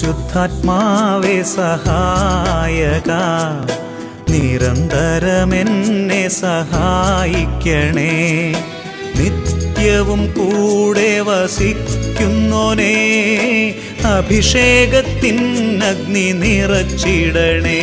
പരിശുദ്ധാത്മാവേ സഹായക, നിരന്തരമെന്നെ സഹായിക്കണേ. നിത്യവും കൂടെ വസിക്കുന്നോനേ, അഭിഷേകത്തിൻ അഗ്നി നിറച്ചിടണേ.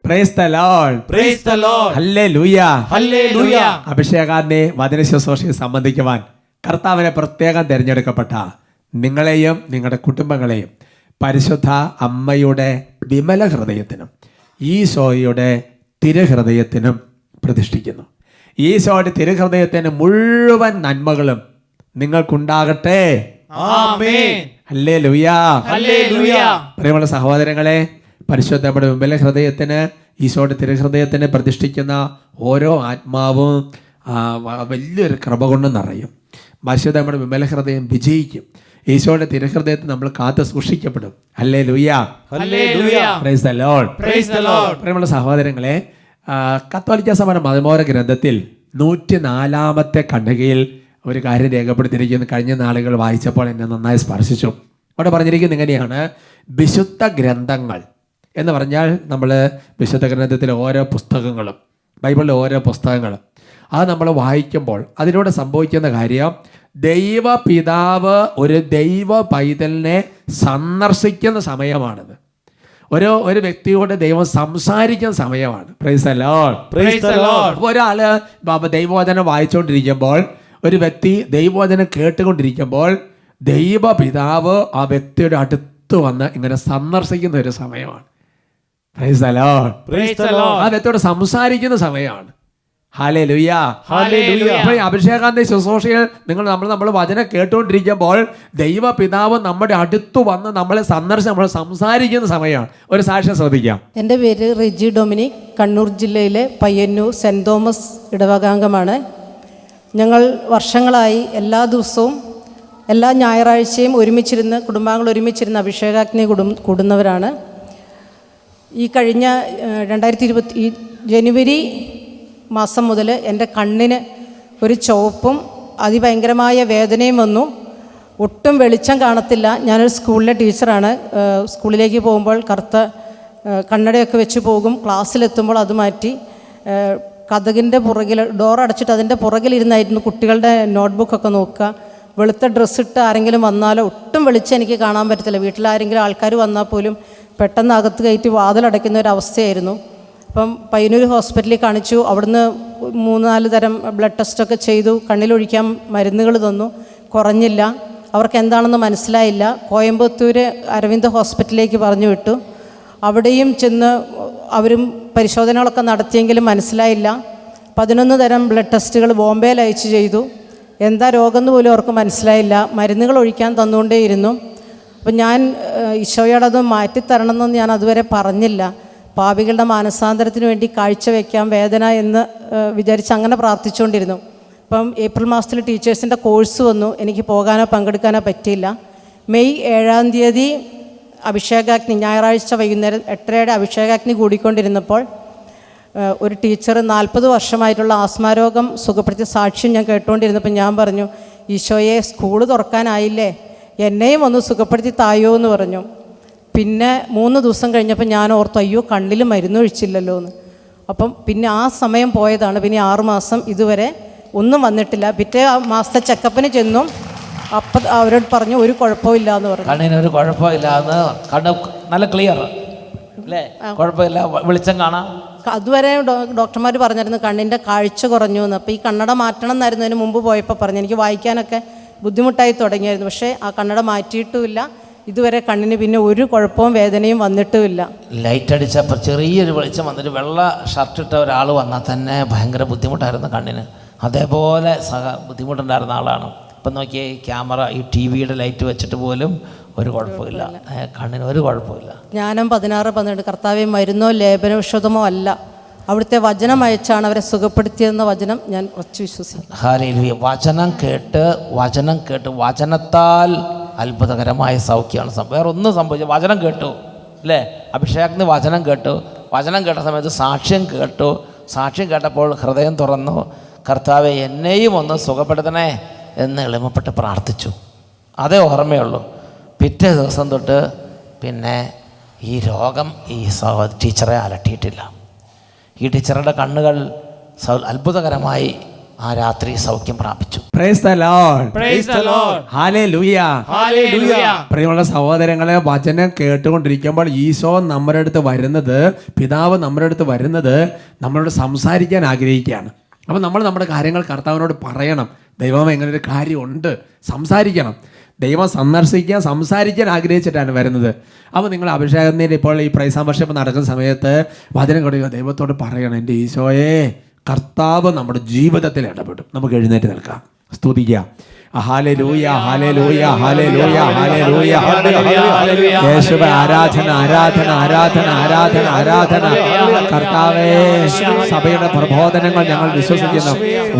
Praise the Lord. Praise the Lord. Hallelujah. Hallelujah. അഭിഷേകാഗ്നി വചന ശുശ്രൂഷയിൽ സംബന്ധിക്കുവാൻ കർത്താവിനെ പ്രത്യേകം തിരഞ്ഞെടുക്കപ്പെട്ട നിങ്ങളെയും നിങ്ങളുടെ കുടുംബങ്ങളെയും പരിശുദ്ധ അമ്മയുടെ വിമല ഹൃദയത്തിനും ഈശോയുടെ തിരുഹൃദയത്തിനും പ്രതിഷ്ഠിക്കുന്നു. ഈശോയുടെ തിരുഹൃദയത്തിന് മുഴുവൻ നന്മകളും നിങ്ങൾക്കുണ്ടാകട്ടെ. ആമേൻ. ഹല്ലേലൂയ. ഹല്ലേലൂയ. പ്രിയമുള്ള സഹോദരങ്ങളെ, പരിശുദ്ധ നമ്മുടെ വിമല ഹൃദയത്തിന്, ഈശോയുടെ തിരുഹൃദയത്തിന് പ്രതിഷ്ഠിക്കുന്ന ഓരോ ആത്മാവും വലിയൊരു കൃപ കൊണ്ട് നിറയും. പരിശുദ്ധ നമ്മുടെ വിമല ഹൃദയം വിജയിക്കും. ഈശോയുടെ തിരുഹൃദയത്തിൽ നമ്മൾ കാത്തു സൂക്ഷിക്കപ്പെടും. ഹല്ലേലൂയ. ഹല്ലേലൂയ. Praise the lord. Praise the lord. പ്രിയമുള്ള സഹോദരങ്ങളെ, കത്തോലിക്ക സഭയുടെ മതബോധ ഗ്രന്ഥത്തിൽ 104 ഖണ്ഡികയിൽ ഒരു കാര്യം രേഖപ്പെടുത്തിയിരിക്കുന്നു. കഴിഞ്ഞ നാളുകൾ വായിച്ചപ്പോൾ എന്നെ നന്നായി സ്പർശിച്ചു. അവിടെ പറഞ്ഞിരിക്കുന്നത് എങ്ങനെയാണ്? വിശുദ്ധ ഗ്രന്ഥങ്ങൾ എന്ന് പറഞ്ഞാൽ നമ്മൾ വിശുദ്ധ ഗ്രന്ഥത്തിലെ ഓരോ പുസ്തകങ്ങളും, ബൈബിളിലെ ഓരോ പുസ്തകങ്ങളും അത് നമ്മൾ വായിക്കുമ്പോൾ അതിലൂടെ സംഭവിക്കുന്ന കാര്യം, ദൈവപിതാവ് ഒരു ദൈവ പൈതലിനെ സന്ദർശിക്കുന്ന സമയമാണിത്. ഒരു വ്യക്തിയോട് ദൈവം സംസാരിക്കുന്ന സമയമാണ്. Price the lord. Praise the Lord. അപ്പോൾ ഒരാൾ ദൈവവചനം വായിച്ചുകൊണ്ടിരിക്കുമ്പോൾ, ഒരു വ്യക്തി ദൈവവചനം കേട്ടുകൊണ്ടിരിക്കുമ്പോൾ ദൈവപിതാവ് ആ വ്യക്തിയുടെ അടുത്ത് വന്ന് ഇങ്ങനെ സന്ദർശിക്കുന്ന ഒരു സമയമാണ്. Price the lord. Praise the Lord. ആ വ്യക്തിയോട് സംസാരിക്കുന്ന സമയമാണ്. ഹല്ലേലൂയ. ഹല്ലേലൂയ. അപ്പോൾ ഈ അഭിഷേകാന്ത ശുശ്രൂഷയിൽ നമ്മൾ വചനം കേട്ടുകൊണ്ടിരിക്കുമ്പോൾ ദൈവപിതാവ് നമ്മുടെ അടുത്ത് വന്ന് നമ്മളെ സന്ദർശിച്ച് നമ്മൾ സംസാരിക്കുന്ന സമയമാണ്. ഒരു സാക്ഷ്യം ശ്രദ്ധിക്കാം. എൻ്റെ പേര് റിജി ഡൊമിനിക്, കണ്ണൂർ ജില്ലയിലെ പയ്യന്നൂർ സെൻറ് തോമസ് ഇടവകാംഗമാണ്. ഞങ്ങൾ വർഷങ്ങളായി എല്ലാ ദിവസവും എല്ലാ ഞായറാഴ്ചയും കുടുംബാംഗങ്ങൾ ഒരുമിച്ചിരുന്ന് അഭിഷേകാഗ്നി കൂടുന്നവരാണ്. ഈ കഴിഞ്ഞ 2020 ജനുവരി മാസം മുതൽ എൻ്റെ കണ്ണിന് ഒരു ചുവപ്പും അതിഭയങ്കരമായ വേദനയും വന്നു. ഒട്ടും വെളിച്ചം കാണത്തില്ല. ഞാനൊരു സ്കൂളിലെ ടീച്ചറാണ്. സ്കൂളിലേക്ക് പോകുമ്പോൾ കറുത്ത കണ്ണടയൊക്കെ വെച്ച് പോകും. ക്ലാസ്സിലെത്തുമ്പോൾ അത് മാറ്റി കതകിൻ്റെ പുറകിൽ ഡോർ അടച്ചിട്ട് അതിൻ്റെ പുറകിലിരുന്നായിരുന്നു കുട്ടികളുടെ നോട്ട്ബുക്കൊക്കെ നോക്കുക. വെളുത്ത ഡ്രസ്സിട്ട് ആരെങ്കിലും വന്നാലോ ഒട്ടും വെളിച്ചം എനിക്ക് കാണാൻ പറ്റത്തില്ല. വീട്ടിലാരെങ്കിലും ആൾക്കാർ വന്നാൽ പോലും പെട്ടെന്ന് അകത്ത് കയറ്റി വാതിലടയ്ക്കുന്ന ഒരവസ്ഥയായിരുന്നു. അപ്പം പയ്യന്നൂർ ഹോസ്പിറ്റലിൽ കാണിച്ചു. അവിടുന്ന് 3-4 തരം ബ്ലഡ് ടെസ്റ്റൊക്കെ ചെയ്തു. കണ്ണിലൊഴിക്കാൻ മരുന്നുകൾ തന്നു. കുറഞ്ഞില്ല. അവർക്ക് എന്താണെന്ന് മനസ്സിലായില്ല. കോയമ്പത്തൂർ അരവിന്ദ് ഹോസ്പിറ്റലിലേക്ക് പറഞ്ഞു വിട്ടു. അവിടെയും ചെന്ന് അവരും പരിശോധനകളൊക്കെ നടത്തിയെങ്കിലും മനസ്സിലായില്ല. 11 തരം ബ്ലഡ് ടെസ്റ്റുകൾ ബോംബെയിൽ അയച്ചു ചെയ്തു. എന്താ രോഗമെന്ന് പോലും അവർക്ക് മനസ്സിലായില്ല. മരുന്നുകൾ ഒഴിക്കാൻ തന്നുകൊണ്ടേയിരുന്നു. അപ്പം ഞാൻ ഈശോയോടത് മാറ്റിത്തരണമെന്ന് ഞാൻ അതുവരെ പറഞ്ഞില്ല. പാപികളുടെ മാനസാന്തരത്തിന് വേണ്ടി കാഴ്ചവെക്കാം വേദന എന്ന് വിചാരിച്ച് അങ്ങനെ പ്രാർത്ഥിച്ചുകൊണ്ടിരുന്നു. അപ്പം ഏപ്രിൽ മാസത്തിൽ ടീച്ചേഴ്സിൻ്റെ കോഴ്സ് വന്നു. എനിക്ക് പോകാനോ പങ്കെടുക്കാനോ പറ്റിയില്ല. മെയ് 7-ാം തീയതി അഭിഷേകാഗ്നി, ഞായറാഴ്ച വൈകുന്നേരം 8:30 അഭിഷേകാഗ്നി കൂടിക്കൊണ്ടിരുന്നപ്പോൾ ഒരു ടീച്ചർ 40 വർഷമായിട്ടുള്ള ആസ്മാരോഗം സുഖപ്പെടുത്തിയ സാക്ഷ്യം ഞാൻ കേട്ടുകൊണ്ടിരുന്നപ്പോൾ ഞാൻ പറഞ്ഞു, ഈശോയെ സ്കൂള് തുറക്കാനായില്ലേ, എന്നെയും ഒന്ന് സുഖപ്പെടുത്തി തായോ എന്ന് പറഞ്ഞു. പിന്നെ 3 ദിവസം കഴിഞ്ഞപ്പോൾ ഞാൻ ഓർത്തു, അയ്യോ കണ്ണിൽ മരുന്നൊഴിച്ചില്ലല്ലോ എന്ന്. അപ്പം പിന്നെ ആ സമയം പോയതാണ്. പിന്നെ 6 മാസം ഇതുവരെ ഒന്നും വന്നിട്ടില്ല. പിറ്റേ മാസത്തെ ചെക്കപ്പിന് ചെന്നു. അപ്പം അവരോട് പറഞ്ഞു ഒരു കുഴപ്പമില്ല എന്ന് പറഞ്ഞു. കണ്ണിനൊരു കുഴപ്പമില്ല എന്ന്, കണ്ണ് നല്ല ക്ലിയർ അല്ലേ, കുഴപ്പമില്ല, വെളിച്ചം കാണാം. അതുവരെ ഡോക്ടർമാർ പറഞ്ഞിരുന്നു കണ്ണിൻ്റെ കാഴ്ച കുറഞ്ഞു എന്ന്. അപ്പോൾ ഈ കണ്ണട മാറ്റണം എന്നായിരുന്നു അതിന് മുമ്പ് പോയപ്പോൾ പറഞ്ഞു. എനിക്ക് വായിക്കാനൊക്കെ ബുദ്ധിമുട്ടായി തുടങ്ങിയായിരുന്നു. പക്ഷേ ആ കണ്ണട മാറ്റിയിട്ടുമില്ല. ഇതുവരെ കണ്ണിന് പിന്നെ ഒരു കുഴപ്പവും വേദനയും വന്നിട്ടുമില്ല. ലൈറ്റ് അടിച്ചപ്പോൾ ചെറിയൊരു വെളിച്ചം വന്നിട്ട് വെള്ള ഷർട്ടിട്ട ഒരാൾ വന്നാൽ തന്നെ ഭയങ്കര ബുദ്ധിമുട്ടായിരുന്നു കണ്ണിന്. അതേപോലെ ബുദ്ധിമുട്ടുണ്ടായിരുന്ന ആളാണ്. ഇപ്പം നോക്കിയേ, ക്യാമറ ഈ TV-യുടെ ലൈറ്റ് വെച്ചിട്ട് പോലും ഒരു കുഴപ്പമില്ല, കണ്ണിന് ഒരു കുഴപ്പമില്ല. ജ്ഞാനം 16:12 കർത്താവേ മരുന്നോ ലേപനൌഷധമോ അല്ല, അവിടുത്തെ വചനം അയച്ചാണ് അവരെ സുഖപ്പെടുത്തിയതെന്ന വചനം ഞാൻ ഉറച്ചു വിശ്വസിക്കുന്നു. ഹല്ലേലൂയ. വചനം കേട്ട് വചനത്താൽ അത്ഭുതകരമായ സൗഖ്യമാണ്. വേറെ ഒന്നും സംഭവിച്ചു. വചനം കേട്ടു അല്ലേ? അഭിഷേകത്തിന് വചനം കേട്ട സമയത്ത് സാക്ഷ്യം കേട്ടപ്പോൾ ഹൃദയം തുറന്നു, കർത്താവെ എന്നെയും ഒന്ന് സുഖപ്പെടുത്തണേ എന്ന് എളിമപ്പെട്ട് പ്രാർത്ഥിച്ചു. അതേ ഓർമ്മയുള്ളൂ. പിറ്റേ ദിവസം തൊട്ട് പിന്നെ ഈ രോഗം ഈ ടീച്ചറെ അലട്ടിയിട്ടില്ല. ഈ ടീച്ചറുടെ കണ്ണുകൾ അത്ഭുതകരമായി ആ രാത്രി സൗഖ്യം പ്രാപിച്ചു. Praise the Lord. Hallelujah. പ്രിയമുള്ള സഹോദരങ്ങളെ, വചനം കേട്ടുകൊണ്ടിരിക്കുമ്പോൾ ഈശോ നമ്മുടെ അടുത്ത് വരുന്നത്, പിതാവ് നമ്മുടെ അടുത്ത് വരുന്നത് നമ്മളോട് സംസാരിക്കാൻ ആഗ്രഹിക്കുകയാണ്. അപ്പോൾ നമ്മൾ നമ്മുടെ കാര്യങ്ങൾ കർത്താവിനോട് പറയണം. ദൈവം ഇങ്ങനെ ഒരു കാര്യമുണ്ട്, സംസാരിക്കണം. ദൈവം സംസാരിക്കാൻ ആഗ്രഹിച്ചിട്ടാണ് വരുന്നത്. അപ്പോൾ നിങ്ങൾ അഭിഷേകത്തിന് ഇപ്പോൾ ഈ പ്രൈസ് ആൻഡ് വർഷിപ്പ് നടക്കുന്ന സമയത്ത് വചനം കൊടുക്കുക, ദൈവത്തോട് പറയണം, എൻ്റെ ഈശോയെ, കർത്താവ് നമ്മുടെ ജീവിതത്തിൽ ഇടപെടും. നമുക്ക് എഴുന്നേറ്റ് നിൽക്കാം, സ്തുതിക്കാം. Hallelujah, hallelujah, hallelujah, hallelujah. യേശുവേ, ആരാധന, ആരാധന, ആരാധന, ആരാധന, ആരാധന. കർത്താവേ, സഭയുടെ പ്രബോധനങ്ങൾ ഞങ്ങൾ വിശ്വസിക്കുന്നു,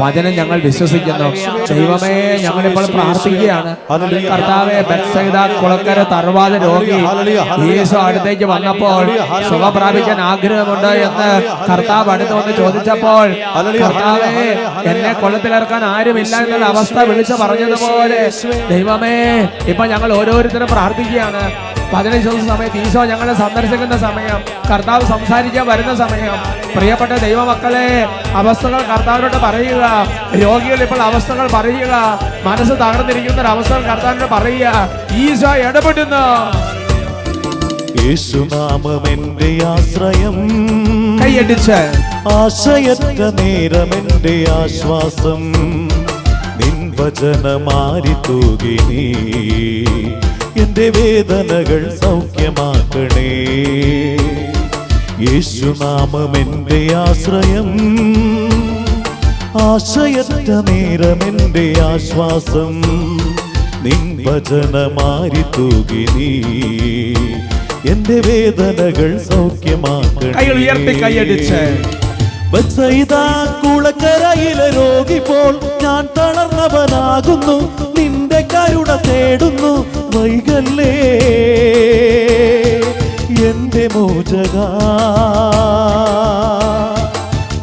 വചനം ഞങ്ങൾ വിശ്വസിക്കുന്നു. ദൈവമേ, ഞങ്ങളിപ്പോൾ പ്രാർത്ഥിക്കുകയാണ്. കർത്താവേ, ബെത്സൈദ കുളക്കര തറവാട് രോഗി യേശു അടുത്തേക്ക് വന്നപ്പോൾ സുഖം പ്രാപിക്കാൻ ആഗ്രഹമുണ്ട് എന്ന് കർത്താവ് അടുത്ത് വന്ന് ചോദിച്ചപ്പോൾ, കർത്താവേ, എന്നെ കൊള്ളത്തിലിറക്കാൻ ആരുമില്ല എന്നുള്ള അവസ്ഥ വിളിച്ചു പറഞ്ഞതുപോലെ ദൈവമേ, ഇപ്പൊ ഞങ്ങൾ ഓരോരുത്തരും പ്രാർത്ഥിക്കുകയാണ്. 15 സമയത്ത് ഈശോ ഞങ്ങളെ സന്ദർശിക്കുന്ന സമയം, കർത്താവ് സംസാരിക്കാൻ വരുന്ന സമയം. പ്രിയപ്പെട്ട ദൈവമക്കളെ, അവസ്ഥകൾ കർത്താവിനോട് പറയുക. രോഗികൾ ഇപ്പോൾ അവസ്ഥകൾ പറയുക. മനസ്സ് തകർന്നിരിക്കുന്ന ഒരു അവസ്ഥകൾ കർത്താവിനോട് പറയുക. ഈശോ ഇടപെടുന്നു. യേശുനാമം എന്റെ ആശ്രയം, കൈയടിച്ച്. ആശയറ്റ നേരം എന്റെ ആശ്വാസം, നിൻ വചനമാരി തൂകിനി എന്റെ വേദനകൾ സൗഖ്യമാക്കണേ. യേശുനാമം എന്റെ ആശ്രയം, ആശയറ്റ നേരം എന്റെ ആശ്വാസം, നിൻ വചനമാരി തൂകിനി എന്റെ വേദനകൾ സൗഖ്യമാക്കണേ. കൈകൾ ഉയർത്തി കൈയടിച്ച്. ബത്സയിദാ കുളക്കരയിലെ രോഗി പോൽ ഞാൻ തളർന്നവനാകുന്നു, നിന്റെ കരുണ തേടുന്നു, വൈകല്ലേ എന്റെ മോചകാ.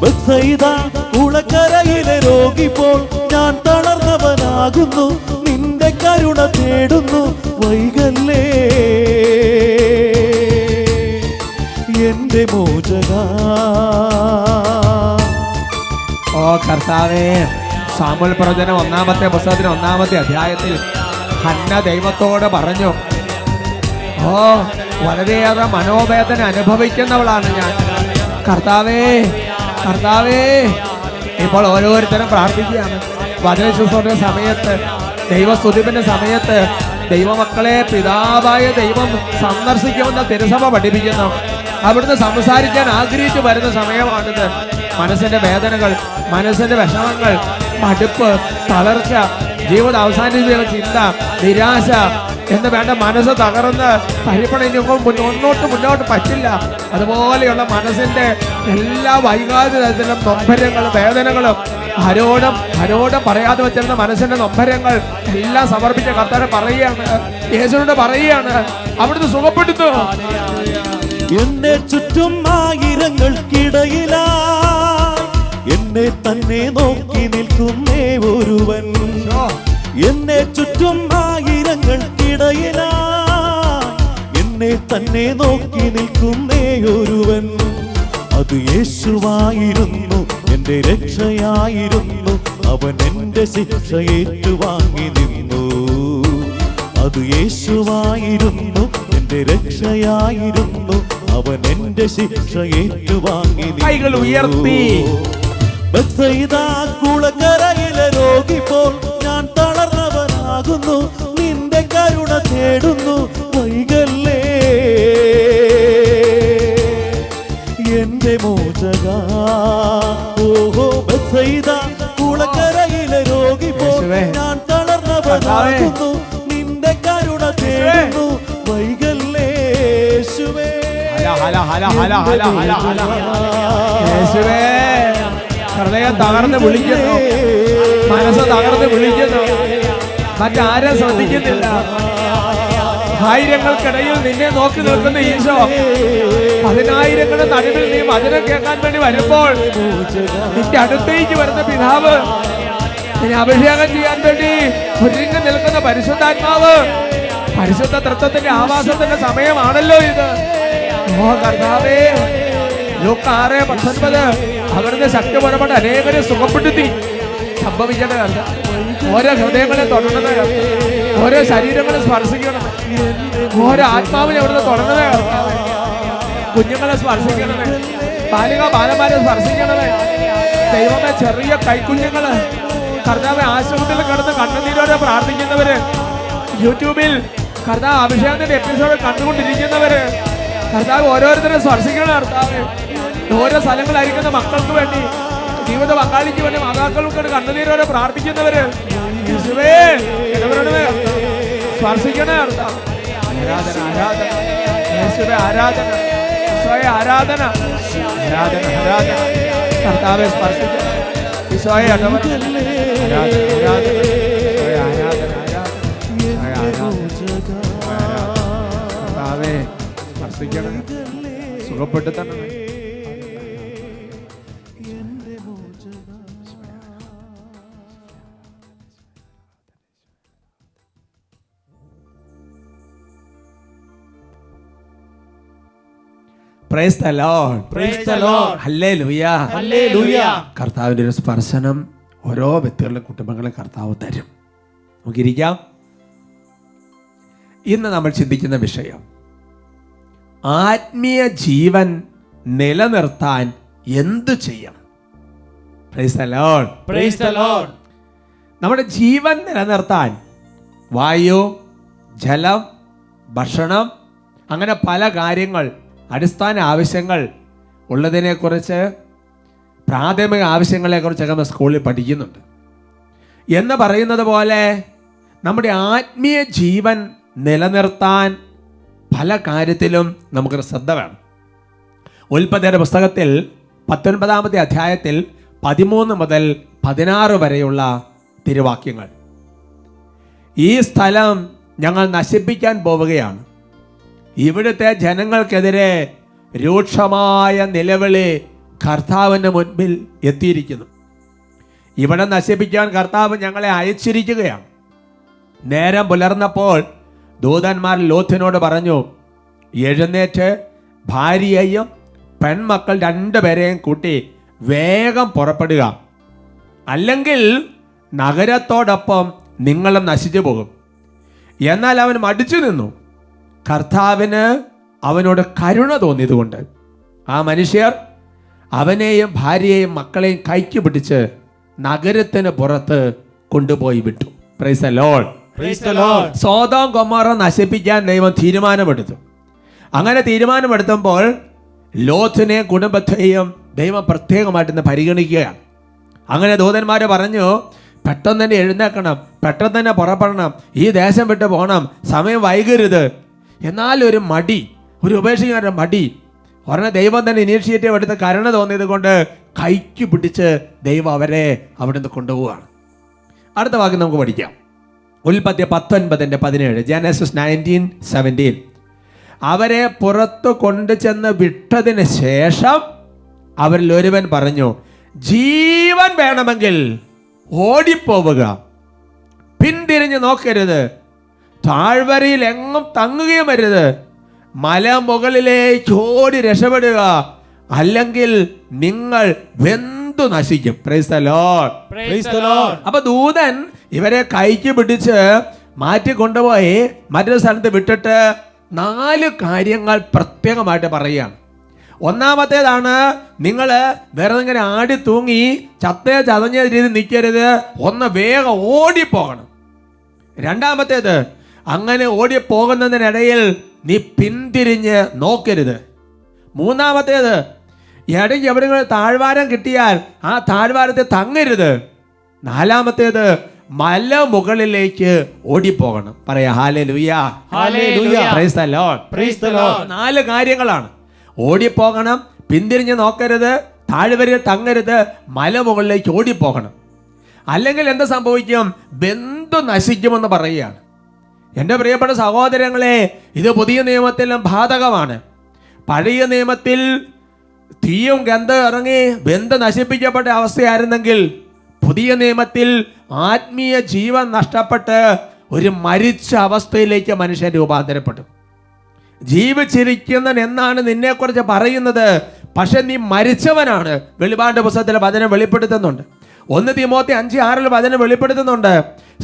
ബത്സയിദാ കുളക്കരയിലെ രോഗി പോൽ ഞാൻ തളർന്നവനാകുന്നു, നിന്റെ കരുണ തേടുന്നു, വൈകല്ലേ എന്റെ മോചകാ. ഓ കർത്താവേ, സാമുവേൽ പ്രവചനം 1-ാമത്തെ പുസ്തകത്തിന് 1-ാമത്തെ അധ്യായത്തിൽ ഹന്ന ദൈവത്തോട് പറഞ്ഞു, ഓ വളരെയേറെ മനോവേദന അനുഭവിക്കുന്നവളാണ് ഞാൻ. കർത്താവേ, കർത്താവേ, ഇപ്പോൾ ഓരോരുത്തരും പ്രാർത്ഥിക്കുകയാണ്. വചന ശുശ്രൂഷയുടെ സമയത്ത്, ദൈവസ്തുതിപ്പിന്റെ സമയത്ത് ദൈവമക്കളെ പിതാവായ ദൈവം സന്ദർശിക്കുമെന്ന തിരുസഭ പഠിപ്പിക്കുന്നു. അവിടുന്ന് സംസാരിക്കാൻ ആഗ്രഹിച്ചു വരുന്ന സമയമാണിത്. മനസ്സിന്റെ വേദനകൾ, മനസ്സിന്റെ വിഷമങ്ങൾ, മടുപ്പ്, തളർച്ച, ജീവിതം അവസാനിപ്പിക്കുന്ന ചിന്ത, നിരാശ എന്ന് വേണ്ട മനസ്സ് തകർന്ന് പരിപ്പണിഞ്ഞുമ്പോൾ മുന്നോട്ട് പറ്റില്ല. അതുപോലെയുള്ള മനസ്സിന്റെ എല്ലാ വൈകാരിക തരത്തിലും നൊമ്പരങ്ങളും വേദനകളും ആരോടും പറയാതെ വെച്ചിരുന്ന മനസ്സിന്റെ നൊമ്പരങ്ങൾ എല്ലാം സമർപ്പിച്ച കർത്താവ് പറയുകയാണ്, യേശുവിനോട് പറയുകയാണ്, അവിടുന്ന് സുഖപ്പെടുത്തു. എന്നെ ചുറ്റും ആയിരങ്ങൾക്കിടയിലാ എന്നെ തന്നെ നോക്കി നിൽക്കുന്നേ ഒരുവൻ. എന്നെ ചുറ്റും ആയിരങ്ങൾക്കിടയിലാ എന്നെ തന്നെ നോക്കി നിൽക്കുന്നേ ഒരുവൻ. അത് യേശുവായിരുന്നു, എന്റെ രക്ഷയായിരുന്നു, അവൻ എന്റെ ശിക്ഷ ഏറ്റുവാങ്ങി നിന്നു. അത് യേശുവായിരുന്നു, എന്റെ രക്ഷയായിരുന്നു, അവൻ എന്റെ ശിക്ഷ ഏറ്റുവാങ്ങി ഉയർത്തി. ബത്സയിദാ കുളക്കരയിലെ രോഗി പോൽ ഞാൻ തളർന്നവനാകുന്നു, നിന്റെ കരുണ തേടുന്നു, വൈകല്ലേ എന്റെ മോചകാ. ഓഹോ ബത്സയിദാ കുളക്കരയിലെ രോഗി പോൽ ഞാൻ തളർന്നവനാകുന്നു, നിന്റെ കരുണ തേടുന്നു, വൈകല്ലേ യേശുവേ. യേശുവേ, ഹൃദയം തകർന്ന് വിളിക്കുന്നു, മനസ്സ് തകർന്ന് വിളിക്കുന്നു, മറ്റാരും ശ്രദ്ധിക്കുന്നില്ല. ആയിരങ്ങൾക്കിടയിൽ നിന്നെ നോക്കി നിൽക്കുന്ന ഈശോ, 10,000ങ്ങളുടെ നടുവിൽ നീ വചനം കേൾക്കാൻ വേണ്ടി വരുമ്പോൾ നിന്റെ അടുത്തേക്ക് വരുന്ന പിതാവ്, നിന്നെ അഭിഷേകം ചെയ്യാൻ വേണ്ടി ഒരുങ്ങി നിൽക്കുന്ന പരിശുദ്ധാത്മാവ്, പരിശുദ്ധ തൃത്വത്തിന്റെ ആവാസത്തിന്റെ സമയമാണല്ലോ ഇത്. ഓ കർത്താവേ, ലൂക്ക 6:19 അവിടുന്ന് ശക്തി പുറപ്പെട്ട് അനേകരെ സുഖപ്പെടുത്തി. സംഭവിക്കേണ്ട കാര്യം ഓരോ ഹൃദയങ്ങളെ തൊടണത്, ഓരോ ശരീരങ്ങളെ സ്പർശിക്കണമേ, ഓരോ ആത്മാവിനെ അവിടുന്ന് തൊടണമേ കർത്താവേ. കുഞ്ഞുങ്ങളെ സ്പർശിക്കണമേ, ബാലന്മാരെ സ്പർശിക്കണമേ ദൈവമേ. ചെറിയ കൈക്കുഞ്ഞുങ്ങള് കർത്താവ് ആശുപത്രിയിൽ കിടന്ന് കണ്ണുനീരോടെ പ്രാർത്ഥിക്കുന്നവര്, യൂട്യൂബിൽ കർത്താവ് അഭിഷേകത്തിന്റെ എപ്പിസോഡ് കണ്ടുകൊണ്ടിരിക്കുന്നവര്, കർത്താവ് ഓരോരുത്തരെ സ്പർശിക്കണം കർത്താവ്. ഓരോ സ്ഥലങ്ങളായിരിക്കുന്ന മക്കൾക്ക് വേണ്ടി, ജീവിത പങ്കാളിക്ക് വേണ്ടി, മാതാക്കൾക്ക് കണ്ണുനീരോടെ പ്രാർത്ഥിക്കുന്നവര്, യേശുവേ ഇടപെടണമേ, സ്പർശിക്കണേ കർത്താവ്. ആരാധന ആരാധന യേശുവേ, ആരാധന ഈശോയെ, ആരാധന ആരാധന ആരാധന കർത്താവെ സ്പർശിക്കണം. ഈശോയെ ഇടപെടണമേ, ആരാധന ആരാധന ഈശോയെ, ആരാധന കർത്താവെ സ്പർശിക്കണം, സുഖപ്പെട്ടു തന്നെ. Praise the Lord. Praise the Lord. Hallelujah. Hallelujah. കർത്താവിന്റെ ഒരു സ്പർശനം ഓരോ വ്യക്തികളുടെ കുടുംബങ്ങളെ കർത്താവ് തരും. നമുക്കിരിക്കാം. ഇന്ന് നമ്മൾ ചിന്തിക്കുന്ന വിഷയം, ആത്മീയ ജീവൻ നിലനിർത്താൻ എന്തു ചെയ്യണം? Praise the Lord. Praise the Lord. നമ്മുടെ ജീവൻ നിലനിർത്താൻ വായു, ജലം, ഭക്ഷണം, അങ്ങനെ പല കാര്യങ്ങൾ, അടിസ്ഥാന ആവശ്യങ്ങൾ ഉള്ളതിനെക്കുറിച്ച്, പ്രാഥമിക ആവശ്യങ്ങളെക്കുറിച്ചൊക്കെ നമ്മൾ സ്കൂളിൽ പഠിക്കുന്നുണ്ട്. എന്ന് പറയുന്നത് പോലെ നമ്മുടെ ആത്മീയ ജീവൻ നിലനിർത്താൻ പല കാര്യത്തിലും നമുക്കൊരു ശ്രദ്ധ വേണം. ഉൽപ്പത്തിയുടെ പുസ്തകത്തിൽ 19-ാമത്തെ അധ്യായത്തിൽ 13 മുതൽ 16 വരെയുള്ള തിരുവാക്യങ്ങൾ. ഈ സ്ഥലം ഞങ്ങൾ നശിപ്പിക്കാൻ പോവുകയാണ്. ഇവിടുത്തെ ജനങ്ങൾക്കെതിരെ രൂക്ഷമായ നിലവിളി കർത്താവിൻ്റെ മുൻപിൽ എത്തിയിരിക്കുന്നു. ഇവിടെ നശിപ്പിക്കാൻ കർത്താവ് ഞങ്ങളെ അയച്ചിരിക്കുകയാണ്. നേരം പുലർന്നപ്പോൾ ദൂതന്മാർ ലോത്തിനോട് പറഞ്ഞു, എഴുന്നേറ്റ് ഭാര്യയെയും പെൺമക്കൾ 2 പേരെയും കൂട്ടി വേഗം പുറപ്പെടുക, അല്ലെങ്കിൽ നഗരത്തോടൊപ്പം നിങ്ങളും നശിച്ചു പോകും. എന്നാൽ അവൻ മടിച്ചു നിന്നു. കർത്താവിന് അവനോട് കരുണ തോന്നിയതുകൊണ്ട് ആ മനുഷ്യർ അവനെയും ഭാര്യയെയും മക്കളെയും കൈക്ക് പിടിച്ച് നഗരത്തിന് പുറത്ത് കൊണ്ടുപോയി വിട്ടു. Price the lord. Praise the Lord. Sodom Gomorrah നശിപ്പിക്കാൻ ദൈവം തീരുമാനമെടുത്തു. അങ്ങനെ തീരുമാനമെടുത്തപ്പോൾ ലോത്തിനെയും കുടുംബത്തെയും ദൈവം പ്രത്യേകമായിട്ട് പരിഗണിക്കുകയാണ്. അങ്ങനെ ദൂതന്മാർ പറഞ്ഞു, പെട്ടെന്ന് തന്നെ എഴുന്നേക്കണം, പെട്ടെന്ന് തന്നെ പുറപ്പെടണം, ഈ ദേശം വിട്ട് പോകണം, സമയം വൈകരുത്. എന്നാൽ ഒരു മടി, ഒരു ഉപേക്ഷിക്കാരുടെ മടി, ഉടനെ ദൈവം തന്നെ ഇനീഷ്യേറ്റീവ് എടുത്ത് കരുണ തോന്നിയത് കൊണ്ട് കൈക്ക് പിടിച്ച് ദൈവം അവരെ അവിടെ നിന്ന് കൊണ്ടുപോവുകയാണ്. അടുത്ത വാക്ക് നമുക്ക് പഠിക്കാം. ഉൽപ്പത്തി 19:17, ജനസിസ് 19:17. അവരെ പുറത്തു കൊണ്ടുചെന്ന് വിട്ടതിന് ശേഷം അവരിൽ ഒരുവൻ പറഞ്ഞു, ജീവൻ വേണമെങ്കിൽ ഓടിപ്പോവുക, പിന്തിരിഞ്ഞ് നോക്കരുത്, താഴ്വരയിൽ എങ്ങും തങ്ങുകയും അരുത്, മല മുകളിലേക്ക് ഓടി രക്ഷപ്പെടുക, അല്ലെങ്കിൽ നിങ്ങൾ വെന്തു നശിക്കും. Price the lord. Praise the Lord. അപ്പൊ ദൂതൻ ഇവരെ കൈക്ക് പിടിച്ച് മാറ്റി കൊണ്ടുപോയി മറ്റൊരു സ്ഥലത്ത് വിട്ടിട്ട് 4 കാര്യങ്ങൾ പ്രത്യേകമായിട്ട് പറയുകയാണ്. ഒന്നാമത്തേതാണ്, നിങ്ങൾ വെറുതെ ഇങ്ങനെ ആടി തൂങ്ങി ചതഞ്ഞ രീതി നിൽക്കരുത്, ഒന്ന് വേഗം ഓടിപ്പോകണം. രണ്ടാമത്തേത്, അങ്ങനെ ഓടിപ്പോകുന്നതിനിടയിൽ നീ പിന്തിരിഞ്ഞ് നോക്കരുത്. മൂന്നാമത്തേത്, ഇടയ്ക്ക് എവിടെയെങ്കിലും താഴ്വാരം കിട്ടിയാൽ ആ താഴ്വാരത്തെ തങ്ങരുത്. നാലാമത്തേത്, മല മുകളിലേക്ക് ഓടിപ്പോകണം. പറയാ hallelujah. Hallelujah. Price the lord. Praise the Lord. 4 കാര്യങ്ങളാണ്. ഓടിപ്പോകണം, പിന്തിരിഞ്ഞ് നോക്കരുത്, താഴ്വരയിൽ തങ്ങരുത്, മലമുകളിലേക്ക് ഓടിപ്പോകണം. അല്ലെങ്കിൽ എന്ത് സംഭവിക്കും? ബന്ധം നശിക്കുമെന്ന് പറയുകയാണ്. എൻ്റെ പ്രിയപ്പെട്ട സഹോദരങ്ങളെ, ഇത് പുതിയ നിയമത്തിലും ബാധകമാണ്. പഴയ നിയമത്തിൽ തീയും ഗന്ധം ഇറങ്ങി ബന്ധം നശിപ്പിക്കപ്പെട്ട അവസ്ഥയായിരുന്നെങ്കിൽ പുതിയ നിയമത്തിൽ ആത്മീയ ജീവൻ നഷ്ടപ്പെട്ട് ഒരു മരിച്ച അവസ്ഥയിലേക്ക് മനുഷ്യൻ രൂപാന്തരപ്പെടും. ജീവിച്ചിരിക്കുന്നവൻ എന്നാണ് നിന്നെക്കുറിച്ച് പറയുന്നത്, പക്ഷെ നീ മരിച്ചവനാണ്. വെളിപാട് പുസ്തകത്തിലെ വചനം വെളിപ്പെടുത്തുന്നുണ്ട്. 1 തിമോത്തി 5:6 വചനം വെളിപ്പെടുത്തുന്നുണ്ട്.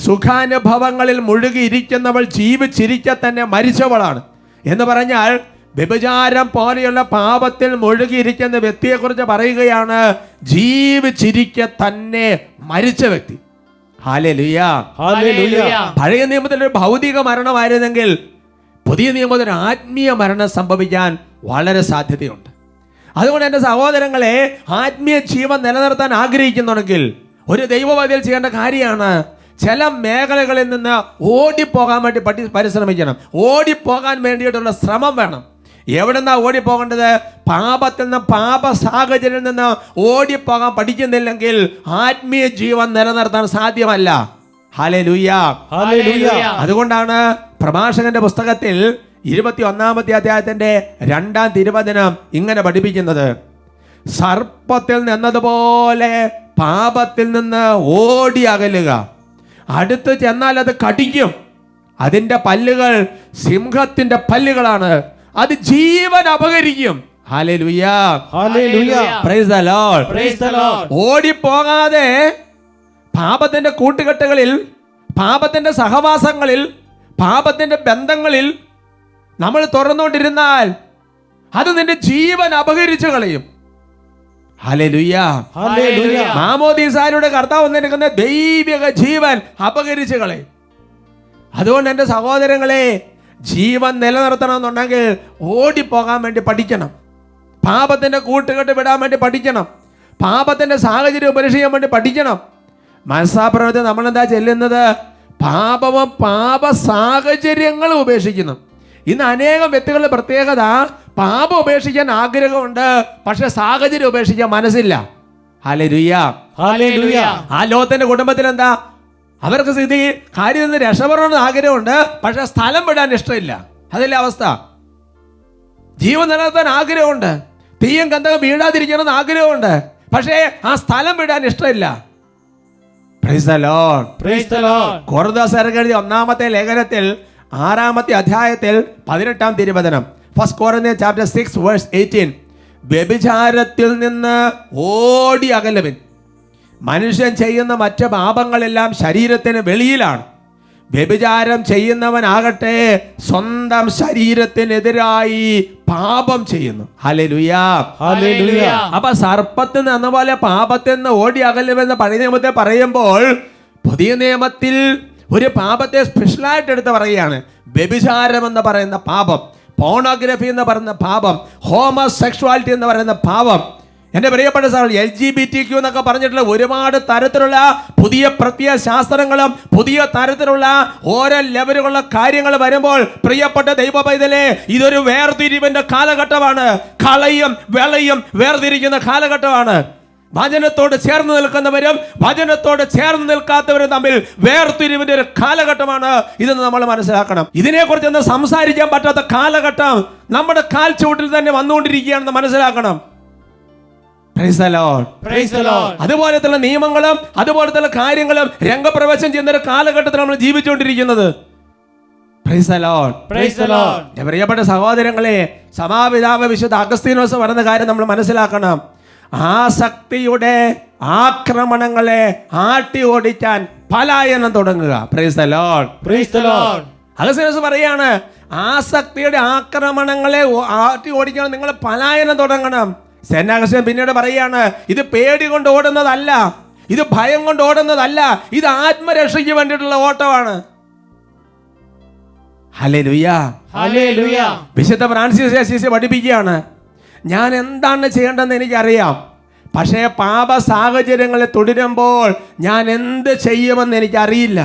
സുഖാനുഭവങ്ങളിൽ മുഴുകിയിരിക്കുന്നവൾ ജീവിച്ചിരിക്കെ തന്നെ മരിച്ചവളാണ് എന്ന് പറഞ്ഞാൽ വ്യഭിചാരം പോലെയുള്ള പാപത്തിൽ മുഴുകിയിരിക്കുന്ന വ്യക്തിയെക്കുറിച്ച് പറയുകയാണ്, ജീവിച്ചിരിക്കെ തന്നെ മരിച്ച വ്യക്തി. Hallelujah, hallelujah. പഴയ നിയമത്തിൽ ഒരു ഭൗതിക മരണമായിരുന്നെങ്കിൽ പുതിയ നിയമത്തിൽ ഒരു ആത്മീയ മരണം സംഭവിക്കാൻ വളരെ സാധ്യതയുണ്ട്. അതുകൊണ്ട് എൻ്റെ സഹോദരങ്ങളെ, ആത്മീയ ജീവൻ നിലനിർത്താൻ ആഗ്രഹിക്കുന്നുണ്ടെങ്കിൽ ഒരു ദൈവവചനം ചെയ്യേണ്ട കാര്യമാണ്, ചില മേഖലകളിൽ നിന്ന് ഓടിപ്പോകാൻ വേണ്ടി പരിശ്രമിക്കണം. ഓടിപ്പോകാൻ വേണ്ടിയിട്ടുള്ള ശ്രമം വേണം. എവിടെ നിന്നാണ് ഓടിപ്പോകേണ്ടത്? പാപത്തിൽ നിന്ന്, പാപ സാഹചര്യത്തിൽ നിന്ന് ഓടിപ്പോകാൻ പഠിക്കുന്നില്ലെങ്കിൽ ആത്മീയ ജീവൻ നിലനിർത്താൻ സാധ്യമല്ല. Hallelujah, hallelujah. അതുകൊണ്ടാണ് പ്രഭാഷകന്റെ പുസ്തകത്തിൽ 21-ാമത്തെ അധ്യായത്തിന്റെ 2-ാം തിരുവചനം ഇങ്ങനെ പഠിപ്പിക്കുന്നത്, സർപ്പത്തിൽ നിന്നതുപോലെ പാപത്തിൽ നിന്ന് ഓടി അകലുക. അടുത്ത് ചെന്നാൽ അത് കടിക്കും. അതിൻ്റെ പല്ലുകൾ സിംഹത്തിന്റെ പല്ലുകളാണ്. അത് ജീവൻ അപഹരിക്കും. ഹല്ലേലൂയ, ഹല്ലേലൂയ. Praise the lord. Praise the lord. ഓടിപ്പോകാതെ പാപത്തിന്റെ കൂട്ടുകെട്ടുകളിൽ, പാപത്തിന്റെ സഹവാസങ്ങളിൽ, പാപത്തിന്റെ ബന്ധങ്ങളിൽ നമ്മൾ തുറന്നുകൊണ്ടിരുന്നാൽ അത് നിന്റെ ജീവൻ അപഹരിച്ചു കളയും. Hallelujah, hallelujah. മാമോദീസായുടെ കർത്താവ് വന്നിരിക്കുന്ന ദൈവിക ജീവൻ അപഹരിച്ചു കളയും. അതുകൊണ്ട് എൻ്റെ സഹോദരങ്ങളെ, ജീവൻ നിലനിർത്തണമെന്നുണ്ടെങ്കിൽ ഓടിപ്പോകാൻ വേണ്ടി പഠിക്കണം. പാപത്തിന്റെ കൂട്ടുകെട്ട് വിടാൻ വേണ്ടി പഠിക്കണം. പാപത്തിന്റെ സാഹചര്യം ഉപേക്ഷിക്കാൻ വേണ്ടി പഠിക്കണം. മനസ്സാപ്രവൃത്തി നമ്മളെന്താ ചെല്ലുന്നത്? പാപവും പാപ സാഹചര്യങ്ങളും ഉപേക്ഷിക്കുന്നു. ഇന്ന് അനേകം വ്യക്തികളുടെ പ്രത്യേകത, പാപം ഉപേക്ഷിക്കാൻ ആഗ്രഹമുണ്ട്, പക്ഷെ സാഹചര്യം ഉപേക്ഷിക്കാൻ മനസ്സില്ല. Hallelujah, hallelujah. ആ ലോകത്തിന്റെ കുടുംബത്തിൽ എന്താ? അവർക്ക് സ്ഥിതി കാര്യം നിന്ന് രക്ഷപ്പെടണമെന്ന് ആഗ്രഹമുണ്ട്, പക്ഷെ സ്ഥലം വിടാൻ ഇഷ്ടമില്ല. അതല്ലേ അവസ്ഥ. ജീവൻ നിലനിർത്താൻ ആഗ്രഹമുണ്ട്, തീയും ഗന്ധകം വീഴാതിരിക്കണമെന്ന് ആഗ്രഹമുണ്ട്, പക്ഷേ ആ സ്ഥലം വിടാൻ ഇഷ്ടമില്ല. Praise the lord. Praise the lord. കൊറിന്തോസ്യർക്ക് എഴുതിയ 1-ാമത്തെ ലേഖനത്തിൽ 6-ാമത്തെ അധ്യായത്തിൽ 18-ാം തിരുവചനം, 1 Corinthians chapter 6 verse 18, വ്യഭിചാരത്തിൽ നിന്ന് ഓടി അകലുവിൻ. മനുഷ്യൻ ചെയ്യുന്ന മറ്റ് പാപങ്ങളെല്ലാം ശരീരത്തിന് വെളിയിലാണ്. വ്യഭിചാരം ചെയ്യുന്നവനാകട്ടെ സ്വന്തം ശരീരത്തിനെതിരായി പാപം ചെയ്യുന്നു. Hallelujah, hallelujah. അപ്പൊ സർപ്പത്തിൽ നിന്ന് എന്ന പോലെ പാപത്തിൽ നിന്ന് ഓടി അകലുമെന്ന് പഴയ നിയമത്തെ പറയുമ്പോൾ പുതിയ നിയമത്തിൽ ഒരു പാപത്തെ സ്പെഷ്യലായിട്ട് എടുത്ത് പറയുകയാണ്. വ്യഭിചാരം എന്ന് പറയുന്ന പാപം, പോണോഗ്രഫി എന്ന് പറയുന്ന പാപം, ഹോമോസെക്ഷുവാലിറ്റി എന്ന് പറയുന്ന പാപം. എൻ്റെ പ്രിയപ്പെട്ട സാർ, LGBTQ എന്നൊക്കെ പറഞ്ഞിട്ടുള്ള ഒരുപാട് തരത്തിലുള്ള പുതിയ പ്രത്യയ ശാസ്ത്രങ്ങളും പുതിയ തരത്തിലുള്ള ഓരോ ലെവലുകളുള്ള കാര്യങ്ങൾ വരുമ്പോൾ പ്രിയപ്പെട്ട ദൈവ പൈതലേ, ഇതൊരു വേർതിരിവിന്റെ കാലഘട്ടമാണ്. കളയും വെളയും വേർതിരിക്കുന്ന കാലഘട്ടമാണ്. വചനത്തോട് ചേർന്ന് നിൽക്കുന്നവരും വചനത്തോട് ചേർന്ന് നിൽക്കാത്തവരും തമ്മിൽ വേർതിരിവിന്റെ ഒരു കാലഘട്ടമാണ് ഇതെന്ന് നമ്മൾ മനസ്സിലാക്കണം. ഇതിനെക്കുറിച്ചൊന്നും സംസാരിക്കാൻ പറ്റാത്ത കാലഘട്ടം നമ്മുടെ കാൽ ചുവട്ടിൽ തന്നെ വന്നുകൊണ്ടിരിക്കുകയാണെന്ന് മനസ്സിലാക്കണം. Praise the lord. Praise the lord. അതുപോലത്തുള്ള നിയമങ്ങളും അതുപോലത്തുള്ള കാര്യങ്ങളും രംഗപ്രവേശം ചെയ്യുന്ന ഒരു കാലഘട്ടത്തിൽ നമ്മൾ ജീവിച്ചുകൊണ്ടിരിക്കുന്നത്. Praise the lord. Praise the lord. എൻ്റെ പ്രിയപ്പെട്ട സഹോദരങ്ങളെ, സഭാപിതാവ് വിശുദ്ധ അഗസ്തീനോസ് പറയുന്ന കാര്യം നമ്മൾ മനസ്സിലാക്കണം. ആസക്തിയുടെ ആക്രമണങ്ങളെ ആട്ടി ഓടിക്കാൻ പലായനം തുടങ്ങുക. Price the lord. Praise the Lord. അഗസ്തീനോസ് പറയാണ്, ആസക്തിയുടെ ആക്രമണങ്ങളെ ആട്ടി ഓടിക്കണം, നിങ്ങൾ പലായനം തുടങ്ങണം. സെന്റ് അഗസ്തീൻ പിന്നീട് പറയാണ്, ഇത് പേടി കൊണ്ട് ഓടുന്നതല്ല, ഇത് ഭയം കൊണ്ട് ഓടുന്നതല്ല, ഇത് ആത്മരക്ഷയ്ക്ക് വേണ്ടിയിട്ടുള്ള ഓട്ടമാണ്. ഹല്ലേലൂയ, ഹല്ലേലൂയ. വിശുദ്ധ ഫ്രാൻസിസ് അസീസി പഠിപ്പിക്കുകയാണ്, ഞാൻ എന്താണ് ചെയ്യേണ്ടതെന്ന് എനിക്കറിയാം, പക്ഷേ പാപ സാഹചര്യങ്ങളെ തുടരുമ്പോൾ ഞാൻ എന്ത് ചെയ്യുമെന്ന് എനിക്കറിയില്ല.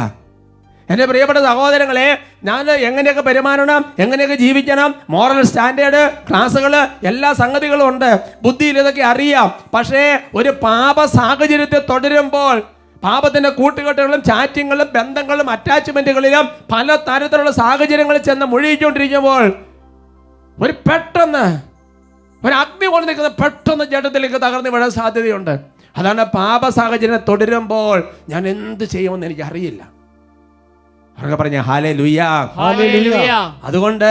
എൻ്റെ പ്രിയപ്പെട്ട സഹോദരങ്ങളെ, ഞാൻ എങ്ങനെയൊക്കെ പെരുമാറണം, എങ്ങനെയൊക്കെ ജീവിക്കണം, മോറൽ സ്റ്റാൻഡേർഡ് ക്ലാസ്സുകൾ, എല്ലാ സംഗതികളും ഉണ്ട്, ബുദ്ധിയിൽ ഇതൊക്കെ അറിയാം. പക്ഷേ ഒരു പാപ സാഹചര്യത്തെ തുടരുമ്പോൾ, പാപത്തിൻ്റെ കൂട്ടുകെട്ടുകളും ചാറ്റിങ്ങുകളും ബന്ധങ്ങളും അറ്റാച്ച്മെൻറ്റുകളിലും പല തരത്തിലുള്ള സാഹചര്യങ്ങളിൽ ചെന്ന് മുഴുകിക്കൊണ്ടിരിക്കുമ്പോൾ പെട്ടെന്ന് ഒരു അഗ്നി കൊണ്ട് നിൽക്കുന്ന പെട്ടെന്ന് ജഡത്തിലേക്ക് തകർന്നു വീഴാൻ സാധ്യതയുണ്ട്. അതാണ് പാപ സാഹചര്യം തുടരുമ്പോൾ ഞാൻ എന്ത് ചെയ്യുമെന്ന് എനിക്ക് അറിയില്ല. അവർക്ക് പറഞ്ഞ ഹല്ലേലൂയ. അതുകൊണ്ട്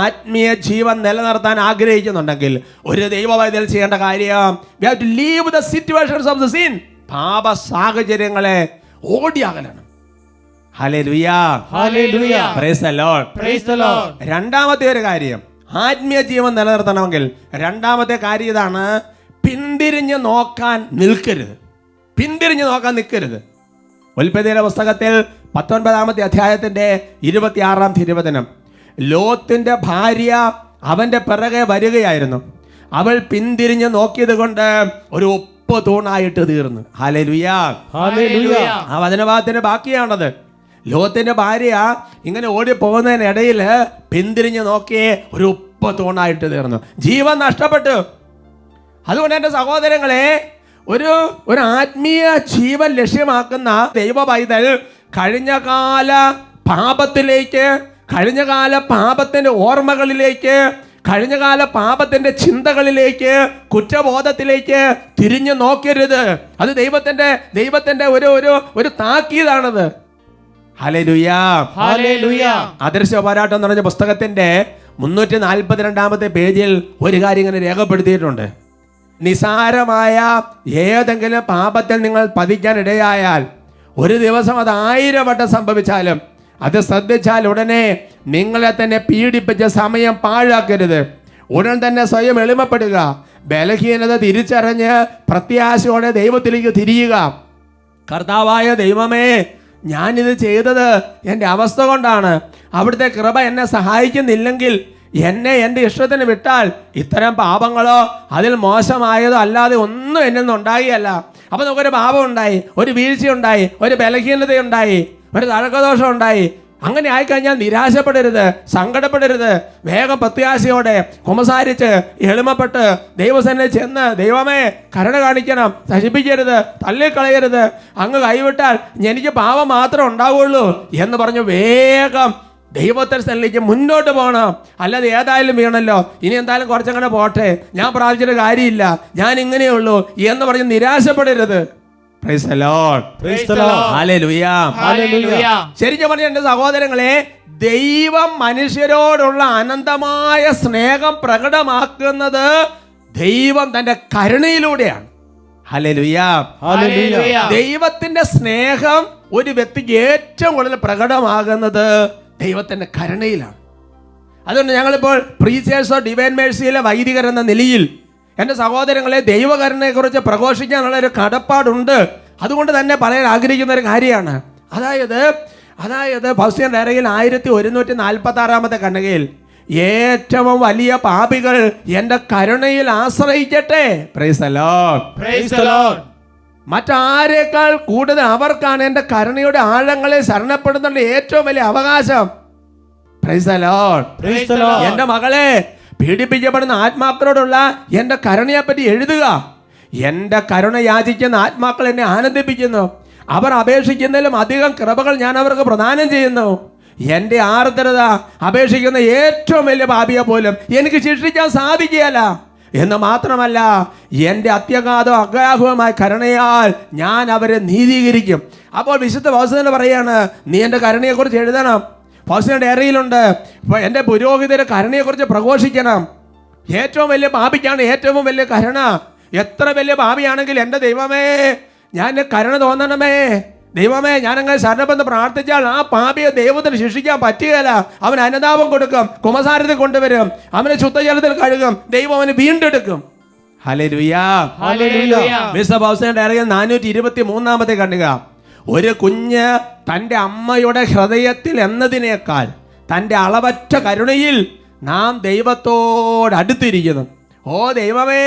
ആത്മീയ ജീവൻ നിലനിർത്താൻ ആഗ്രഹിക്കുന്നുണ്ടെങ്കിൽ ഒരു ദൈവവൈദ്യൽ ചെയ്യേണ്ട കാര്യം, we have to leave the situations of the sin. പാപ സാഹചര്യങ്ങളെ ഓടിയാകലാണ്. ഹല്ലേലൂയ. Praise the Lord. രണ്ടാമത്തെ ഒരു കാര്യം, ആത്മീയ ജീവൻ നിലനിർത്തണമെങ്കിൽ രണ്ടാമത്തെ കാര്യം ഇതാണ്, പിന്തിരിഞ്ഞ് നോക്കാൻ നിൽക്കരുത്. പിന്തിരിഞ്ഞ് നോക്കാൻ നിൽക്കരുത്. ഉൽപ്പത്തിയുടെ പുസ്തകത്തിൽ 19-ാമത്തെ അധ്യായത്തിൻ്റെ 26-ാം തിരുവചനം, ലോത്തിന്റെ ഭാര്യ അവന്റെ പിറകെ വരികയായിരുന്നു, അവൾ പിന്തിരിഞ്ഞ് നോക്കിയത് കൊണ്ട് ഒരു ഉപ്പ് തൂണായിട്ട് തീർന്നു. ഹല്ലേലൂയ. ആ വചനഭാഗത്തിന്റെ ബാക്കിയാണത്. ലോത്തിന്റെ ഭാര്യ ഇങ്ങനെ ഓടിപ്പോകുന്നതിനിടയിൽ പിന്തിരിഞ്ഞ് നോക്കിയേ ഒരു ഉപ്പ് തൂണായിട്ട് തീർന്നു, ജീവൻ നഷ്ടപ്പെട്ടു. അതുകൊണ്ട് എൻ്റെ സഹോദരങ്ങളെ, ഒരു ആത്മീയ ജീവൻ ലക്ഷ്യമാക്കുന്ന ദൈവ പൈതൽ കഴിഞ്ഞകാല പാപത്തിലേക്ക്, കഴിഞ്ഞകാല പാപത്തിൻ്റെ ഓർമ്മകളിലേക്ക്, കഴിഞ്ഞകാല പാപത്തിൻ്റെ ചിന്തകളിലേക്ക്, കുറ്റബോധത്തിലേക്ക് തിരിഞ്ഞു നോക്കരുത്. അത് ദൈവത്തിൻ്റെ ഒരു താക്കീതാണത്. ഹല്ലേലൂയ. അദൃശ്യ പോരാട്ടം എന്ന് പറഞ്ഞ പുസ്തകത്തിന്റെ 342-ാമത്തെ പേജിൽ ഒരു കാര്യം ഇങ്ങനെ രേഖപ്പെടുത്തിയിട്ടുണ്ട്. നിസാരമായ ഏതെങ്കിലും പാപത്തിൽ നിങ്ങൾ പതിക്കാൻ ഇടയായാൽ, ഒരു ദിവസം അത് 1000 വട്ടം സംഭവിച്ചാലും അത് ശ്രദ്ധിച്ചാൽ ഉടനെ നിങ്ങളെ തന്നെ പീഡിപ്പിച്ച സമയം പാഴാക്കരുത്. ഉടൻ തന്നെ സ്വയം എളിമപ്പെടുക, ബലഹീനത തിരിച്ചറിഞ്ഞ് പ്രത്യാശയോടെ ദൈവത്തിലേക്ക് തിരിയുക. കർത്താവായ ദൈവമേ, ഞാനിത് ചെയ്തത് എൻ്റെ അവസ്ഥ കൊണ്ടാണ്. അവിടുത്തെ കൃപ എന്നെ സഹായിക്കുന്നില്ലെങ്കിൽ, എന്നെ എൻ്റെ ഇഷ്ടത്തിന് വിട്ടാൽ ഇത്തരം പാപങ്ങളോ അതിൽ മോശമായതോ അല്ലാതെ ഒന്നും എന്നിൽ നിന്ന് ഉണ്ടാകുകയല്ല. അപ്പം നമുക്കൊരു പാപം ഉണ്ടായി, ഒരു വീഴ്ചയുണ്ടായി, ഒരു ബലഹീനതയുണ്ടായി, ഒരു തഴക്കദോഷം ഉണ്ടായി. അങ്ങനെ ആയിക്കഴിഞ്ഞാൽ നിരാശപ്പെടരുത്, സങ്കടപ്പെടരുത്. വേഗം പ്രത്യാശയോടെ കുമ്പസാരിച്ച് എളിമപ്പെട്ട് ദൈവസന്നിധിയിൽ ചെന്ന്, ദൈവമേ കരുണ കാണിക്കണം, നശിപ്പിക്കരുത്, തള്ളിക്കളയരുത്, അങ്ങ് കൈവിട്ടാൽ എനിക്ക് പാപം മാത്രമേ ഉണ്ടാവുള്ളൂ എന്ന് പറഞ്ഞു വേഗം ദൈവത്തെ സന്നിധിക്ക് മുന്നോട്ട് പോകണം. അല്ലാതെ ഏതായാലും വീണല്ലോ, ഇനി എന്തായാലും കുറച്ചങ്ങനെ പോട്ടെ, ഞാൻ പ്രാർത്ഥിച്ചിട്ട് കാര്യമില്ല, ഞാൻ ഇങ്ങനെയുള്ളൂ എന്ന് പറഞ്ഞ് നിരാശപ്പെടരുത്. Praise the Lord. Hallelujah. ശരിക്കും പറഞ്ഞ എൻ്റെ സഹോദരങ്ങളെ, ദൈവം മനുഷ്യരോടുള്ള അനന്തമായ സ്നേഹം പ്രകടമാക്കുന്നത് ദൈവം തൻ്റെ കരുണയിലൂടെയാണ്. ഹല്ലേലൂയ. ദൈവത്തിന്റെ സ്നേഹം ഒരു വ്യക്തിക്ക് ഏറ്റവും കൂടുതൽ പ്രകടമാകുന്നത് ദൈവത്തിന്റെ കരുണയിലാണ്. അതുകൊണ്ട് ഞങ്ങളിപ്പോൾ പ്രീച്ചേഴ്സ് ഓഫ് ഡിവൈൻ മേഴ്സിയിലെ വൈദികർ എന്ന നിലയിൽ എൻ്റെ സഹോദരങ്ങളെ ദൈവകരുണയെക്കുറിച്ച് പ്രഘോഷിക്കാനുള്ള ഒരു കടപ്പാടുണ്ട്. അതുകൊണ്ട് തന്നെ പറയാൻ ആഗ്രഹിക്കുന്ന ഒരു കാര്യമാണ്. അതായത് ഫൗസ്ത്യൻ ഡയറിയിൽ 1146-ാമത്തെ ഖണ്ഡികയിൽ, ഏറ്റവും വലിയ പാപികൾ എൻ്റെ കരുണയിൽ ആശ്രയിക്കട്ടെ. Praise the lord. മറ്റാരേക്കാൾ കൂടുതൽ അവർക്കാണ് എൻ്റെ കരുണയുടെ ആഴങ്ങളെ ശരണപ്പെടുന്നുള്ള ഏറ്റവും വലിയ അവകാശം. Praise the lord. എൻ്റെ മകളെ, പീഡിപ്പിക്കപ്പെടുന്ന ആത്മാക്കളോടുള്ള എൻ്റെ കരുണയെപ്പറ്റി എഴുതുക. എൻ്റെ കരുണ യാചിക്കുന്ന ആത്മാക്കൾ എന്നെ ആനന്ദിപ്പിക്കുന്നു. അവർ അപേക്ഷിക്കുന്നതിലും അധികം കൃപകൾ ഞാൻ അവർക്ക് പ്രദാനം ചെയ്യുന്നു. എൻ്റെ ആർദ്രത അപേക്ഷിക്കുന്ന ഏറ്റവും വലിയ പാപിയെ പോലും എനിക്ക് ശിക്ഷിക്കാൻ സാധിക്കുകയില്ല എന്ന് മാത്രമല്ല, എൻ്റെ അത്യഗാധവും അഗ്രാഹവുമായ കരുണയാൽ ഞാൻ അവരെ നീതീകരിക്കും. അപ്പോൾ വിശുദ്ധ ഫൗസ്ത്യൻ പറയാണ്, നീ എൻ്റെ കരുണയെക്കുറിച്ച് എഴുതണം. ഫൗസ്ത്യൻ ഡയറിയിലുണ്ട്, എൻ്റെ പുരോഹിതരെ കരുണയെക്കുറിച്ച് പ്രഘോഷിക്കണം. ഏറ്റവും വലിയ പാപിക്കാണ് ഏറ്റവും വലിയ കരുണ. എത്ര വലിയ പാപിയാണെങ്കിൽ എൻ്റെ ദൈവമേ, ഞാൻ കരുണ തോന്നണമേ, ദൈവമേ ഞാനങ്ങനെ ശരണപ്പെന്ന് പ്രാർത്ഥിച്ചാൽ ആ പാപിയെ ദൈവത്തിന് ശിക്ഷിക്കാൻ പറ്റുകയില്ല. അവൻ അനുതാപം കൊടുക്കും, കുമ്പസാരത്തിൽ കൊണ്ടുവരും, അവനെ ശുദ്ധജലത്തിൽ കഴുകും, ദൈവം അവന് വീണ്ടെടുക്കും. ഹല്ലേലൂയ. വിശുദ്ധ ഫൗസ്ത്യൻ ഡയറിയിൽ 423-ാമത്തെ ഖണ്ഡിക, ഒരു കുഞ്ഞ് തൻ്റെ അമ്മയുടെ ഹൃദയത്തിൽ എന്നതിനേക്കാൾ തൻ്റെ അളവറ്റ കരുണയിൽ നാം ദൈവത്തോടടുത്തിരിക്കുന്നു. ഓ ദൈവമേ,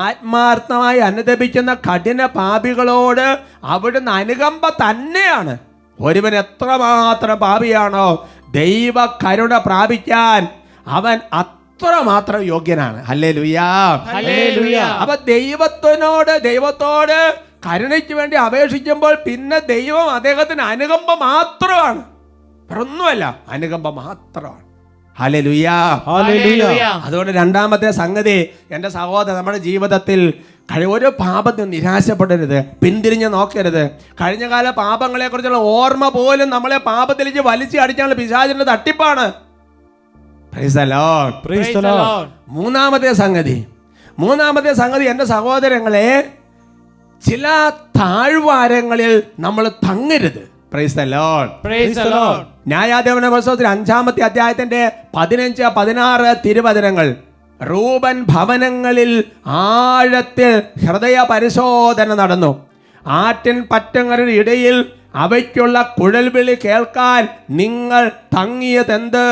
ആത്മാർത്ഥമായി അനുദപിക്കുന്ന കഠിന പാപികളോട് അവിടുന്ന് അനുകമ്പ തന്നെയാണ്. ഒരുവൻ എത്രമാത്രം പാപിയാണോ ദൈവ കരുണ പ്രാപിക്കാൻ അവൻ അത്രമാത്രം യോഗ്യനാണ്. ഹല്ലേലൂയാ. ഹല്ലേലൂയ. അപ്പൊ ദൈവത്തോട് കരുണയ്ക്ക് വേണ്ടി അപേക്ഷിക്കുമ്പോൾ പിന്നെ ദൈവം അദ്ദേഹത്തിന് അനുകമ്പ മാത്രമാണ്, ഒന്നുമല്ല, അനുകമ്പ മാത്രമാണ്. ഹല്ലേലൂയാ. ഹല്ലേലൂയ. അതുകൊണ്ട് രണ്ടാമത്തെ സംഗതി, എൻ്റെ സഹോദരൻ, നമ്മുടെ ജീവിതത്തിൽ ഒരു പാപത്തിൽ നിരാശപ്പെടരുത്, പിന്തിരിഞ്ഞ് നോക്കരുത്. കഴിഞ്ഞകാല പാപങ്ങളെ കുറിച്ചുള്ള ഓർമ്മ പോലും നമ്മളെ പാപത്തിലേക്ക് വലിച്ചു അടിക്കാനുള്ള പിശാചിന്റെ തട്ടിപ്പാണ്. Price the lord. Praise the Lord. മൂന്നാമത്തെ സംഗതി എൻ്റെ സഹോദരങ്ങളെ, ചില താഴ്വാരങ്ങളിൽ നമ്മൾ തങ്ങരുത്. Praise the lord. Praise the Lord. ന്യായാധിപന്റെ പുസ്തകത്തിൽ 5-ാമത്തെ അധ്യായത്തിന്റെ 15-16 തിരുവചനങ്ങൾ. റൂബൻ ഭവനങ്ങളിൽ ആഴത്തിൽ ഹൃദയ പരിശോധന നടന്നു. ആറ്റിൻ പറ്റങ്ങളുടെ ഇടയിൽ അവയ്ക്കുള്ള കുഴൽവിളി കേൾക്കാൻ നിങ്ങൾ തങ്ങിയതെന്ത്?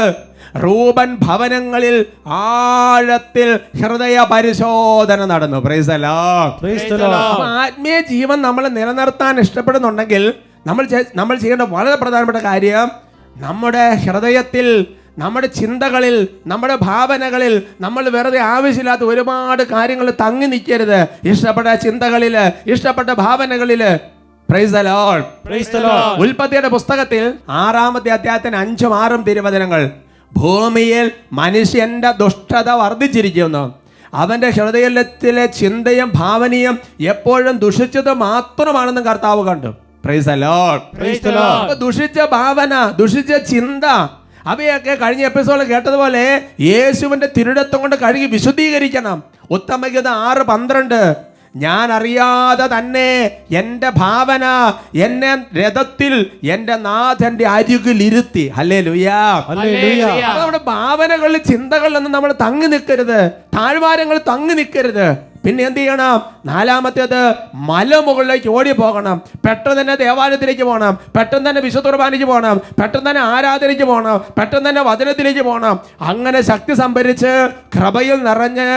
റൂബൻ ഭവനങ്ങളിൽ ആഴത്തിൽ ഹൃദയ പരിശോധന നടന്നു. Price the lord. Praise the Lord. അപ്പോൾ ആത്മീയ ജീവൻ നമ്മൾ നിലനിർത്താൻ ഇഷ്ടപ്പെടുന്നുണ്ടെങ്കിൽ നമ്മൾ ചെയ്യേണ്ട വളരെ പ്രധാനപ്പെട്ട കാര്യം, നമ്മുടെ ഹൃദയത്തിൽ, നമ്മുടെ ചിന്തകളിൽ, നമ്മുടെ ഭാവനകളിൽ നമ്മൾ വെറുതെ ആവശ്യമില്ലാത്ത ഒരുപാട് കാര്യങ്ങൾ തങ്ങി നിൽക്കരുത്. ഇഷ്ടപ്പെട്ട ചിന്തകളിൽ, ഇഷ്ടപ്പെട്ട ഭാവനകളിൽ. Praise the lord. Praise the Lord. ഉൽപ്പത്തിയുടെ പുസ്തകത്തിൽ 6-ാമത്തെ അധ്യായത്തിന് 5-6 തിരുവചനങ്ങൾ. ഭൂമിയിൽ മനുഷ്യന്റെ ദുഷ്ടത വർദ്ധിച്ചിരിക്കുന്നു. അവന്റെ ഹൃദയത്തിലെ ചിന്തയും ഭാവനയും എപ്പോഴും ദുഷിച്ചത് മാത്രമാണെന്ന് കർത്താവ് കണ്ടു. Price the lord. Praise the Lord. അപ്പൊ ദുഷിച്ച ഭാവന, ദുഷിച്ച ചിന്ത, അവയൊക്കെ കഴിഞ്ഞ എപ്പിസോഡിൽ കേട്ടതുപോലെ യേശുവിന്റെ തിരുരക്തം കൊണ്ട് കഴുകി വിശുദ്ധീകരിക്കണം. ഉത്തമഗീത 6:12, ഞാൻ അറിയാതെ തന്നെ എൻ്റെ ഭാവന എന്നെ രഥത്തിൽ എൻ്റെ നാഥന്റെ അരികിൽ ഇരുത്തി. ഹല്ലേലൂയാ. ഹല്ലേലൂയ. നമ്മുടെ ഭാവനകളിൽ, ചിന്തകളിലൊന്നും നമ്മൾ തങ്ങി നിൽക്കരുത്, താഴ്വാരങ്ങളിൽ തങ്ങി നിൽക്കരുത്. പിന്നെ എന്ത് ചെയ്യണം? 4-ാമത്തേത്, മലമുകളിലേക്ക് ഓടി പോകണം. പെട്ടെന്ന് തന്നെ ദേവാലയത്തിലേക്ക് പോകണം, പെട്ടെന്ന് തന്നെ വിശുദ്ധ കുർബാനയ്ക്ക് പോകണം, പെട്ടെന്ന് തന്നെ ആരാധനയ്ക്ക് പോകണം, പെട്ടെന്ന് തന്നെ വചനത്തിലേക്ക് പോകണം. അങ്ങനെ ശക്തി സംഭരിച്ച് കൃപയിൽ നിറഞ്ഞ്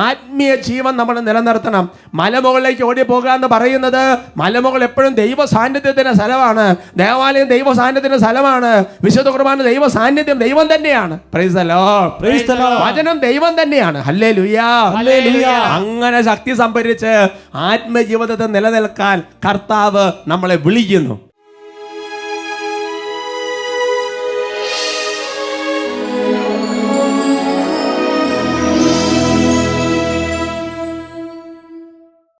ആത്മീയ ജീവൻ നമ്മൾ നിലനിർത്തണം. മലമുകളിലേക്ക് ഓടി പോകുക എന്ന് പറയുന്നത്, മലമുകൾ എപ്പോഴും ദൈവ സാന്നിധ്യത്തിന്റെ സ്ഥലമാണ്, ദേവാലയം ദൈവ സാന്നിധ്യത്തിന്റെ സ്ഥലമാണ്, വിശുദ്ധ കുർബാന ദൈവ സാന്നിധ്യം, ദൈവം തന്നെയാണ്. Price the lord. Praise the Lord. വചനം ദൈവം തന്നെയാണ്. ഹല്ലേലൂയാ. ഹല്ലേലൂയ. അങ്ങനെ ശക്തി സംഭരിച്ച് ആത്മജീവിതത്തിൽ നിലനിൽക്കാൻ കർത്താവ് നമ്മളെ വിളിക്കുന്നു.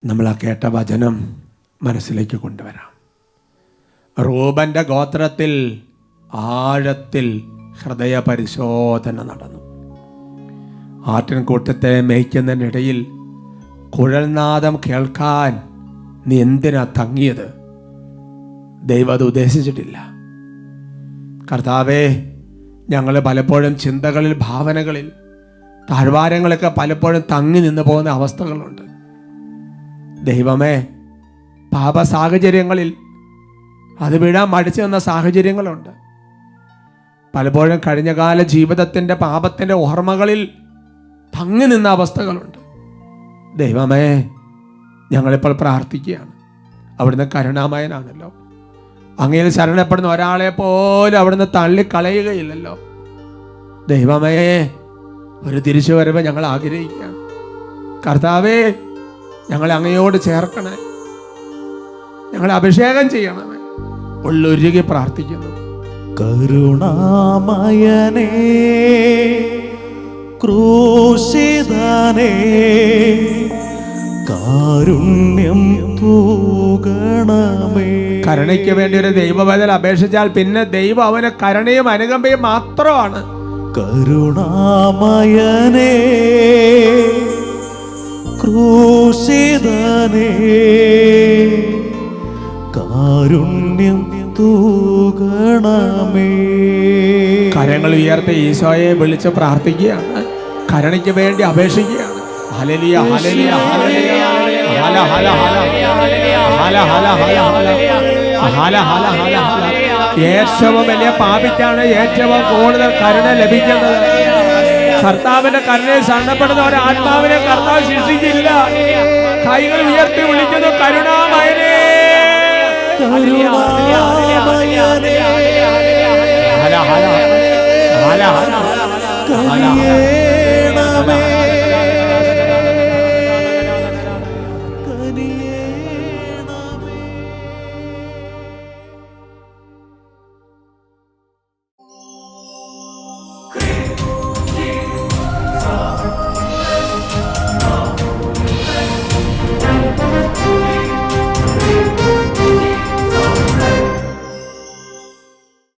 നമ്മൾ ആ കേട്ട വചനം മനസ്സിലേക്ക് കൊണ്ടുവരാം. റൂബന്റെ ഗോത്രത്തിൽ ആഴത്തിൽ ഹൃദയ പരിശോധന നടന്നു. ആട്ടിൻകൂട്ടത്തെ മേയ്ക്കുന്നതിനിടയിൽ കുഴൽനാദം കേൾക്കാൻ നീ എന്തിനാ തങ്ങിയത്? ദൈവം അത് ഉദ്ദേശിച്ചിട്ടില്ല. കർത്താവേ, ഞങ്ങൾ പലപ്പോഴും ചിന്തകളിൽ, ഭാവനകളിൽ, താഴ്വാരങ്ങളൊക്കെ പലപ്പോഴും തങ്ങി നിന്ന് പോകുന്ന അവസ്ഥകളുണ്ട്. ദൈവമേ, പാപ സാഹചര്യങ്ങളിൽ അത് വിടാൻ മടിച്ചു നിന്ന സാഹചര്യങ്ങളുണ്ട്. പലപ്പോഴും കഴിഞ്ഞകാല ജീവിതത്തിൻ്റെ പാപത്തിൻ്റെ ഓർമ്മകളിൽ തങ്ങി നിന്ന അവസ്ഥകളുണ്ട്. ദൈവമേ, ഞങ്ങളിപ്പോൾ പ്രാർത്ഥിക്കുകയാണ്. അവിടുന്ന് കരുണാമയനാണല്ലോ. അങ്ങയിൽ ശരണപ്പെടുന്ന ഒരാളെ പോലും അവിടുന്ന് തള്ളിക്കളയുകയില്ലല്ലോ. ദൈവമേ, ഒരു തിരിച്ചുവരവ് ഞങ്ങൾ ആഗ്രഹിക്കുകയാണ്. കർത്താവേ, ഞങ്ങളെ അങ്ങയോട് ചേർക്കണേ, ഞങ്ങളെ അഭിഷേകം ചെയ്യണമേ. ഉള്ളൊരുകി പ്രാർത്ഥിക്കുന്നു. കരുണാമയനേ, ക്രൂശിതനേ, കാരുണ്യം തൂകണമേ. കരുണയ്ക്ക് വേണ്ടി ഒരു ദൈവബദൽ അപേക്ഷിച്ചാൽ പിന്നെ ദൈവം അവന് കരുണയും അനുകമ്പയും മാത്രമാണ്. കരുണാമയനേ, ക്രൂശിതനേ, കാരുണ്യം തൂകണമേ. കരങ്ങൾ ഉയർത്തി ഈശോയെ വിളിച്ച് പ്രാർത്ഥിക്കുകയാണ്. കരുണയ്ക്ക് വേണ്ടി അപേക്ഷിക്കുകയാണ്. Hallelujah, hallelujah, hallelujah, Hala Hala Hala Hala Hala Hala Hala Hala Hala. ഏറ്റവും വലിയ പാപിക്കാണ് ഏറ്റവും കൂടുതൽ കരുണ ലഭിക്കുന്നത്. കർത്താവിന്റെ കരുണയിൽ ശരണപ്പെടുന്ന ഒരു ആത്മാവിനെ കർത്താവ് ശിക്ഷിക്കില്ല. കൈകൾ ഉയർത്തി വിളിക്കുന്നു, കരുണാമയനേ, കരുണാമയനേ ഹല ഹല ഹല ഹല കനിയേണമേ